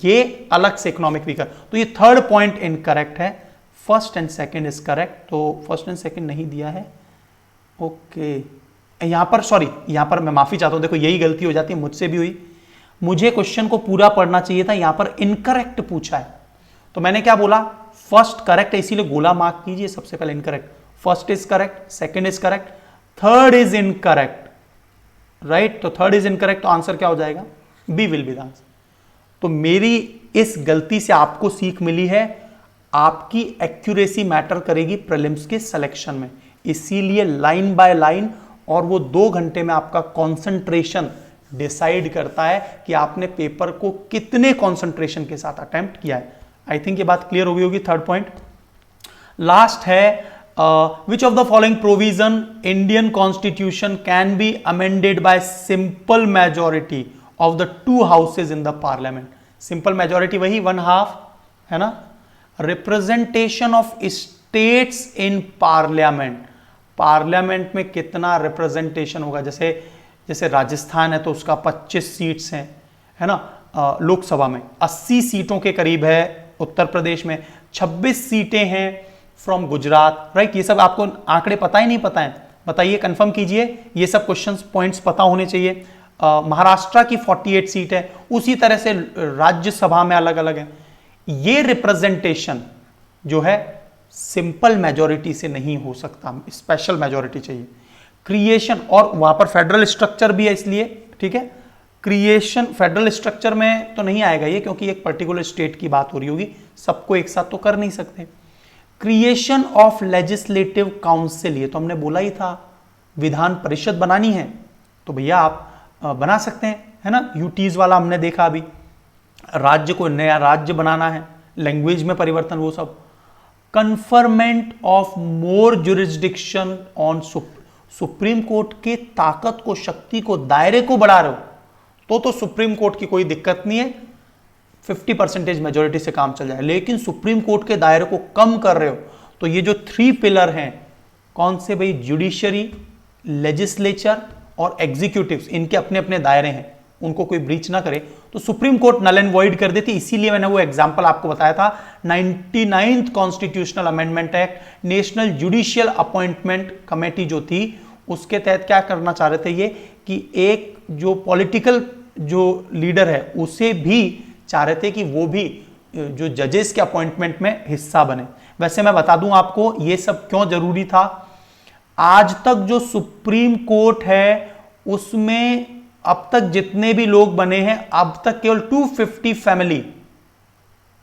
ये अलग से इकोनॉमिक वीकर। तो ये थर्ड पॉइंट इनकरेक्ट है, first and second is correct. तो फर्स्ट एंड सेकंड नहीं दिया है, ओके। यहां पर सॉरी, यहां पर मैं माफी चाहता हूं, देखो यही गलती हो जाती है, मुझसे भी हुई, मुझे क्वेश्चन को पूरा पढ़ना चाहिए था, यहां पर इनकरेक्ट पूछा है। तो मैंने क्या बोला, फर्स्ट करेक्ट है, इसीलिए गोला मार्क कीजिए, सबसे पहले incorrect, first is correct, second is correct, third is incorrect, right. तो थर्ड इज इनकरेक्ट, तो आंसर क्या हो जाएगा, B will be the answer. तो मेरी इस गलती से आपको सीख मिली है, आपकी एक्यूरेसी मैटर करेगी प्रीलिम्स के सिलेक्शन में, इसीलिए लाइन बाय लाइन, और वो 2 घंटे में आपका कंसंट्रेशन डिसाइड करता है कि आपने पेपर को कितने कंसंट्रेशन के साथ अटेम्प्ट किया है। आई थिंक ये बात क्लियर हो गई होगी। थर्ड पॉइंट लास्ट है, which of the following provision Indian constitution can be amended bye simple majority of the 2 houses in the parliament. Simple majority वही 1/2, है ना। Representation of states in parliament, parliament में कितना representation होगा, जैसे राजस्थान है तो उसका 25 सीट्स हैं, है ना, लोकसभा में 80 सीटों के करीब है, उत्तर प्रदेश में 26 सीटें हैं फ्रॉम गुजरात, राइट। ये सब आपको आंकड़े पता ही नहीं पता है, बताइए, कंफर्म कीजिए, ये सब क्वेश्चंस पॉइंट्स पता होने चाहिए। महाराष्ट्र की 48 सीट है, उसी तरह से राज्यसभा में अलग अलग है। ये रिप्रेजेंटेशन जो है सिंपल मेजॉरिटी से नहीं हो सकता, स्पेशल मेजॉरिटी चाहिए। क्रिएशन, और वहां पर फेडरल स्ट्रक्चर भी है, इसलिए ठीक है, क्रिएशन फेडरल स्ट्रक्चर में तो नहीं आएगा ये, क्योंकि एक पर्टिकुलर स्टेट की बात हो रही होगी, सबको एक साथ तो कर नहीं सकते। क्रिएशन ऑफ लेजिस्लेटिव काउंसिल, ये तो हमने बोला ही था, विधान परिषद बनानी है तो भैया आप बना सकते हैं, है ना। यूटीज वाला हमने देखा, अभी राज्य को नया राज्य बनाना है, लैंग्वेज में परिवर्तन, वो सब। Conferment of more jurisdiction on supreme court के ताकत को, शक्ति को, दायरे को बढ़ा रहे हो तो सुप्रीम कोर्ट की कोई दिक्कत नहीं है, 50% मेजोरिटी से काम चल जाए। लेकिन सुप्रीम कोर्ट के दायरे को कम कर रहे हो तो ये जो 3 पिलर हैं, कौन से भाई, जुडिशरी, लेजिस्लेचर और एग्जीक्यूटिव्स, इनके अपने अपने दायरे हैं, उनको कोई ब्रीच ना करे तो supreme court null and void कर देती। इसीलिए मैंने वो एग्जांपल आपको बताया था, 99th constitutional amendment act, national judicial appointment committee जो थी, उसके तहत क्या करना चाह रहे थे ये, कि एक जो पॉलिटिकल जो लीडर है उसे भी चाह रहे थे कि वो भी जो जजेस के अपॉइंटमेंट में हिस्सा बने। वैसे मैं बता दूं आपको ये सब क्यों जरूरी था। आज तक जो सुप्रीम कोर्ट है उसमें अब तक जितने भी लोग बने हैं, अब तक केवल 250 फैमिली,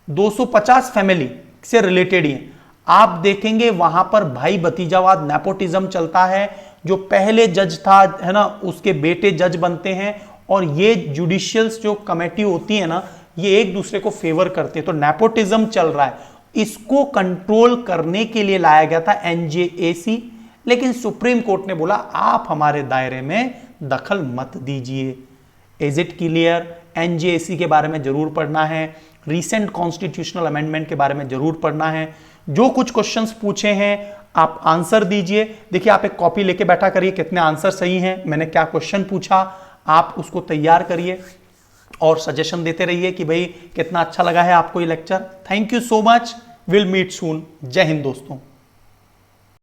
250 फैमिली से रिलेटेड ही हैं। आप देखेंगे वहां पर भाई भतीजावाद, नेपोटिज्म चलता है। जो पहले जज था है ना, उसके बेटे जज बनते हैं, और ये जुडिशियल्स जो कमेटी होती है ना, ये एक दूसरे को फेवर करते हैं, तो नेपोटिज्म चल रहा है। इसको कंट्रोल करने के लिए लाया गया था एनजेएसी, लेकिन सुप्रीम कोर्ट ने बोला आप हमारे दायरे में दखल मत दीजिए। Is it clear? एनजेएसी के बारे में जरूर पढ़ना है, रिसेंट कॉन्स्टिट्यूशनल अमेंडमेंट के बारे में जरूर पढ़ना है। जो कुछ क्वेश्चंस पूछे हैं आप आंसर दीजिए। देखिए आप एक कॉपी लेके बैठा करिए, कितने आंसर सही हैं, मैंने क्या क्वेश्चन पूछा, आप उसको तैयार करिए और सजेशन देते रहिए कि भाई कितना अच्छा लगा है आपको ये lecture. Thank you so much, will meet soon. जय हिंद दोस्तों।